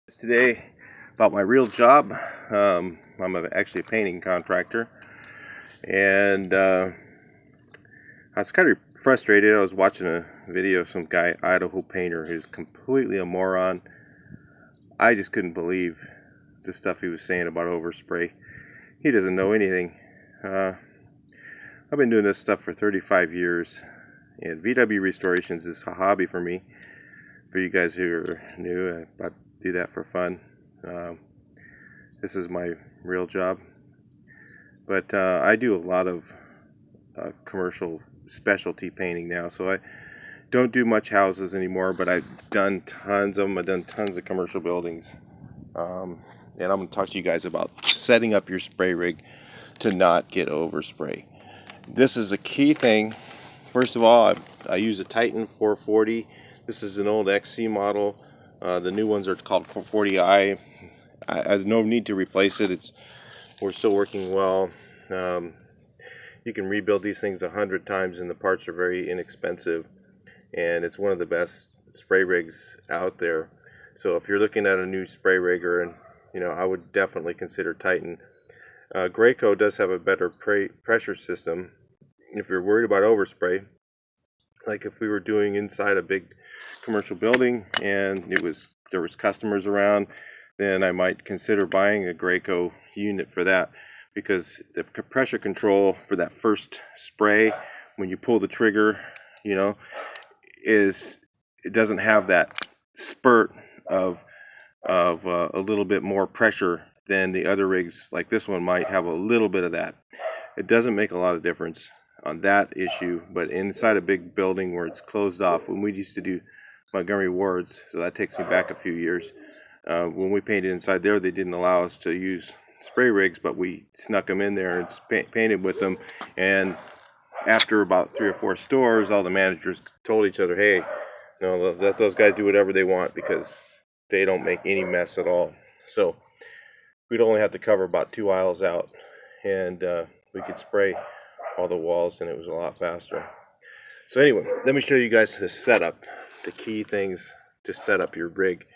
Today about my real job. I'm actually a painting contractor, and I was kind of frustrated. I was watching a video of some guy, Idaho painter, who's completely a moron. I just couldn't believe the stuff he was saying about overspray. He doesn't know anything. I've been doing this stuff for 35 years, and VW restorations is a hobby for me. For you guys who are new, I do that for fun. This is my real job, but I do a lot of commercial specialty painting now, so I don't do much houses anymore, but I've done tons of them. I've done tons of commercial buildings, and I'm going to talk to you guys about setting up your spray rig to not get overspray. This is a key thing. First of all, I use a Titan 440. This is an old XC model. The new ones are called 440i. I have no need to replace it. We're still working well. You can rebuild these things 100 times, and the parts are very inexpensive. And it's one of the best spray rigs out there. So if you're looking at a new spray rig, I would definitely consider Titan. Graco does have a better pressure system if you're worried about overspray. Like if we were doing inside a big commercial building and there was customers around, then I might consider buying a Graco unit for that, because the pressure control for that first spray, when you pull the trigger, it doesn't have that spurt of a little bit more pressure than the other rigs. Like this one might have a little bit of that. It doesn't make a lot of difference on that issue, but inside a big building where it's closed off, when we used to do Montgomery wards, so that takes me back a few years, when we painted inside there, they didn't allow us to use spray rigs, but we snuck them in there and painted with them. And after about 3 or 4 stores, all the managers told each other, hey, let those guys do whatever they want, because they don't make any mess at all. So we'd only have to cover about 2 aisles out, and we could spray all the walls, and it was a lot faster. So anyway, let me show you guys the setup, the key things to set up your rig.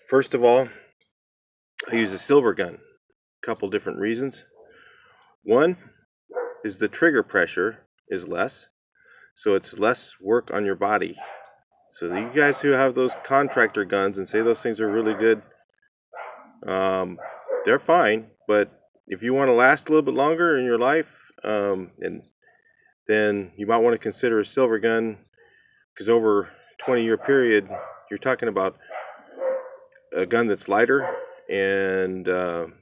First of all, I use a silver gun. A couple different reasons. One is the trigger pressure is less, so it's less work on your body. So you guys who have those contractor guns and say those things are really good, they're fine, but if you want to last a little bit longer in your life, and then you might want to consider a silver gun, because over a 20-year period, you're talking about a gun that's lighter, and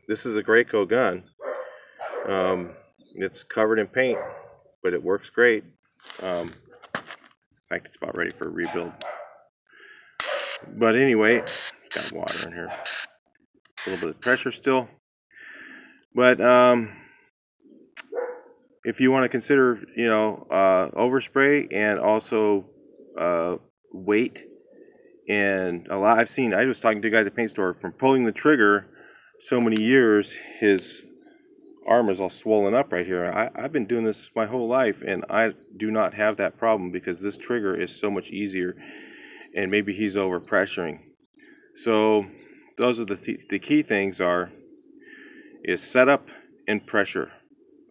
this is a Graco gun. It's covered in paint, but it works great. In fact, it's about ready for a rebuild. But anyway, it's got water in here. A little bit of pressure still. But if you want to consider, overspray and also weight, and I was talking to a guy at the paint store, from pulling the trigger so many years, his arm is all swollen up right here. I've been doing this my whole life, and I do not have that problem, because this trigger is so much easier, and maybe he's over pressuring. So those are the key things is setup and pressure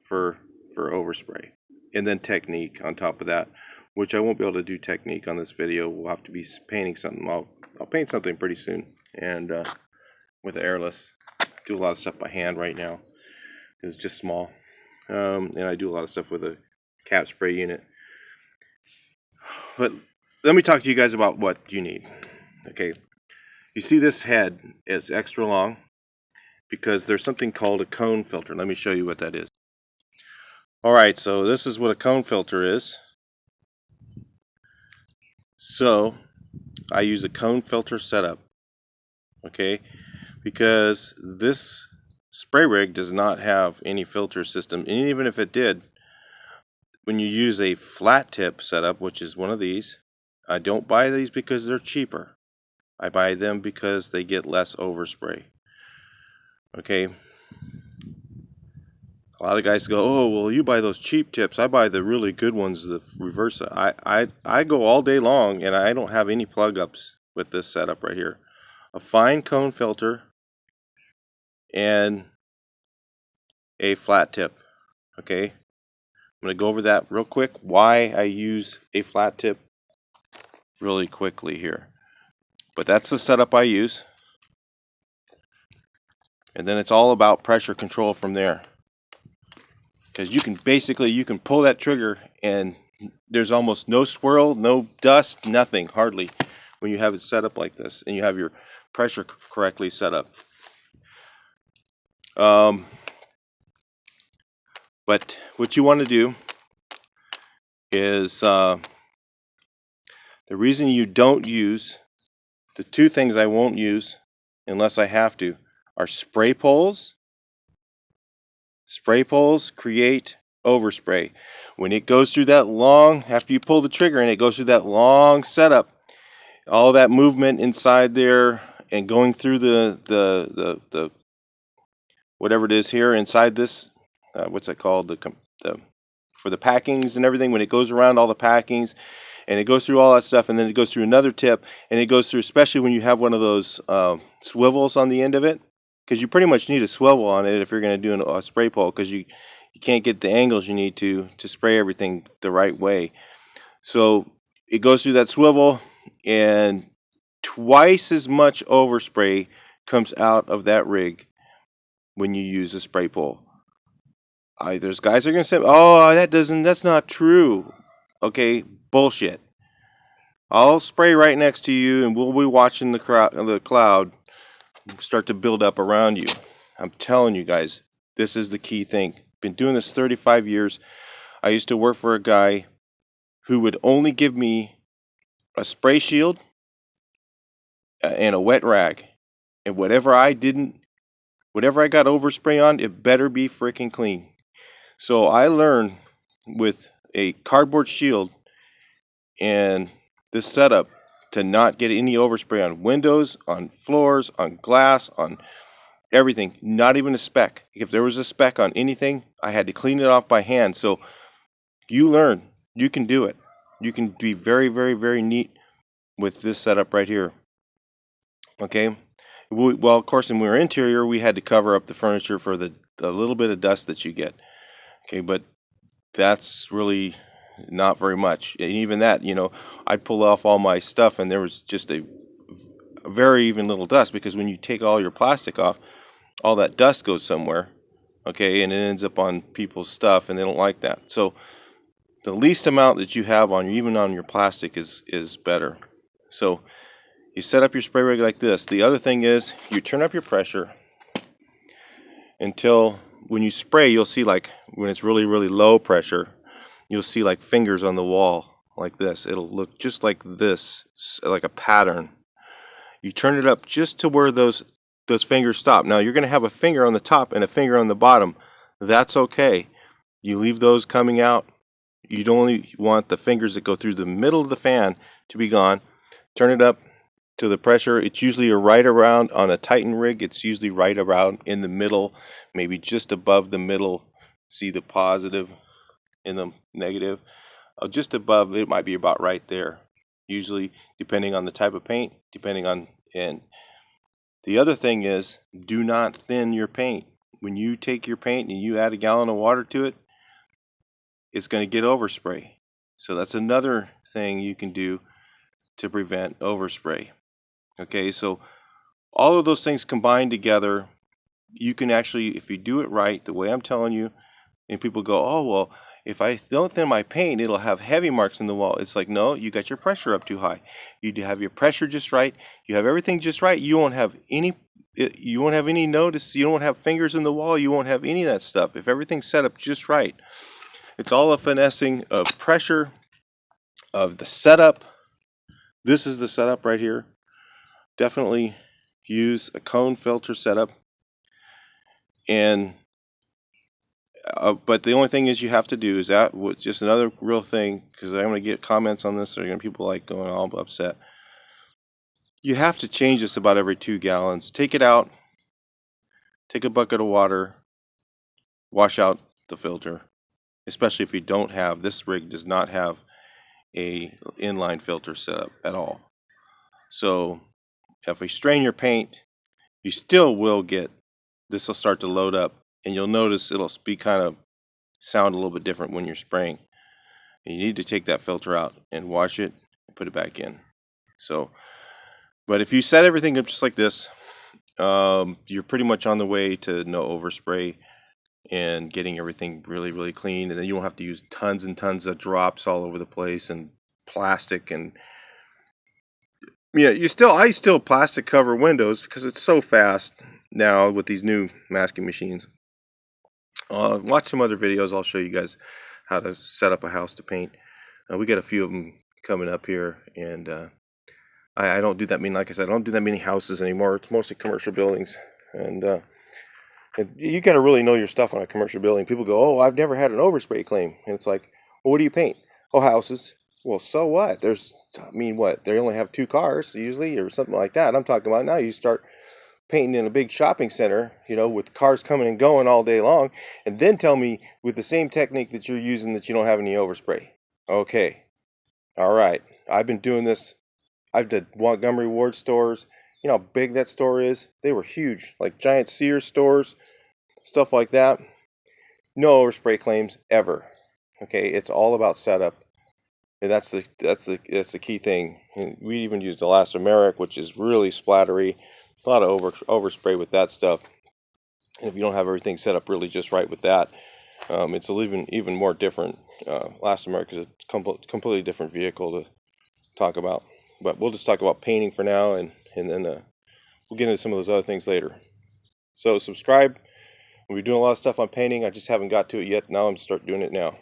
for overspray, and then technique on top of that, which I won't be able to do technique on this video. We'll have to be painting something. I'll paint something pretty soon, and with airless. Do a lot of stuff by hand right now. It's just small, and I do a lot of stuff with a cap spray unit. But let me talk to you guys about what you need. Okay, you see this head is extra long because there's something called a cone filter. Let me show you what that is. Alright, so this is what a cone filter is. So I use a cone filter setup, okay, because this spray rig does not have any filter system. And even if it did, when you use a flat tip setup, which is one of these, I don't buy these because they're cheaper. I buy them because they get less overspray. Okay. A lot of guys go, oh, well, you buy those cheap tips. I buy the really good ones, the reverse. I go all day long, and I don't have any plug ups with this setup right here. a fine cone filter, and a flat tip. Okay, I'm going to go over that real quick, why I use a flat tip really quickly here. But that's the setup I use. And then it's all about pressure control from there. Because you can pull that trigger and there's almost no swirl, no dust, nothing, hardly, when you have it set up like this and you have your pressure correctly set up. But what you want to do is, the reason you don't use, the two things I won't use unless I have to, are spray poles. Spray poles create overspray. When it goes through that long, after you pull the trigger and it goes through that long setup, all that movement inside there and going through the whatever it is here inside this, what's it called, the for the packings and everything, when it goes around all the packings and it goes through all that stuff, and then it goes through another tip, and it goes through, especially when you have one of those swivels on the end of it, because you pretty much need a swivel on it if you're going to do a spray pole, because you can't get the angles you need to spray everything the right way. So it goes through that swivel, and twice as much overspray comes out of that rig when you use a spray pole. There's guys that are going to say, oh, that's not true. Okay, bullshit. I'll spray right next to you and we'll be watching the cloud start to build up around you. I'm telling you guys, this is the key thing. Been doing this 35 years. I used to work for a guy who would only give me a spray shield and a wet rag. And whatever I got overspray on, it better be freaking clean. So I learned with a cardboard shield and this setup to not get any overspray on windows, on floors, on glass, on everything, not even a speck. If there was a speck on anything, I had to clean it off by hand. So you learn, you can do it. You can be very, very, very neat with this setup right here. Okay. Well, of course, when we were interior, we had to cover up the furniture for the little bit of dust that you get. Okay, but that's really not very much. And even that, I'd pull off all my stuff and there was just a very even little dust, because when you take all your plastic off, all that dust goes somewhere, okay, and it ends up on people's stuff and they don't like that. So the least amount that you have on, even on your plastic, is better. So you set up your spray rig like this. The other thing is you turn up your pressure until when you spray, you'll see, like when it's really, really low pressure, you'll see like fingers on the wall like this. It'll look just like this, like a pattern. You turn it up just to where those fingers stop. Now you're going to have a finger on the top and a finger on the bottom. That's okay. You leave those coming out. You don't only want the fingers that go through the middle of the fan to be gone. Turn it up to the pressure. It's usually right around, on a Titan rig, it's usually right around in the middle, maybe just above the middle. See the positive and the negative? Just above, it might be about right there. Usually, depending on the type of paint, and the other thing is, do not thin your paint. When you take your paint and you add a gallon of water to it, it's going to get overspray. So that's another thing you can do to prevent overspray. Okay, so all of those things combined together, you can actually, if you do it right, the way I'm telling you, and people go, oh, well, if I don't thin my paint, it'll have heavy marks in the wall. It's like, no, you got your pressure up too high. You have your pressure just right. You have everything just right. You won't have any notice. You won't have fingers in the wall. You won't have any of that stuff. If everything's set up just right. It's all a finessing of pressure, of the setup. This is the setup right here. Definitely use a cone filter setup. And but the only thing is you have to do is that, just another real thing, because I'm going to get comments on this, or going to people like going all upset. You have to change this about every 2 gallons. Take it out, take a bucket of water, wash out the filter, especially if you don't have, this rig does not have a inline filter set up at all. So, if you strain your paint, you still will get, this will start to load up, and you'll notice it'll be kind of sound a little bit different when you're spraying. And you need to take that filter out and wash it and put it back in. So, but if you set everything up just like this, you're pretty much on the way to no overspray and getting everything really, really clean. And then you won't have to use tons and tons of drops all over the place and plastic. And yeah, I still plastic cover windows because it's so fast now with these new masking machines. Watch some other videos. I'll show you guys how to set up a house to paint. We got a few of them coming up here, and I don't do that many. Like I said, I don't do that many houses anymore. It's mostly commercial buildings, and you got to really know your stuff on a commercial building. People go, "Oh, I've never had an overspray claim," and it's like, "Well, what do you paint?" "Oh, houses." Well, so what? What? They only have 2 cars usually, or something like that. I'm talking about now. You start painting in a big shopping center, with cars coming and going all day long, and then tell me with the same technique that you're using that you don't have any overspray. Okay, all right. I've been doing this. I've did Montgomery Ward stores. You know how big that store is? They were huge, like giant Sears stores, stuff like that. No overspray claims ever. Okay, it's all about setup. And that's the key thing. And we even used elastomeric, which is really splattery. A lot of overspray with that stuff. And if you don't have everything set up really just right with that, it's even more different. Elastomeric is a completely different vehicle to talk about. But we'll just talk about painting for now, and then we'll get into some of those other things later. So subscribe. We're doing a lot of stuff on painting. I just haven't got to it yet. Now I'm start doing it now.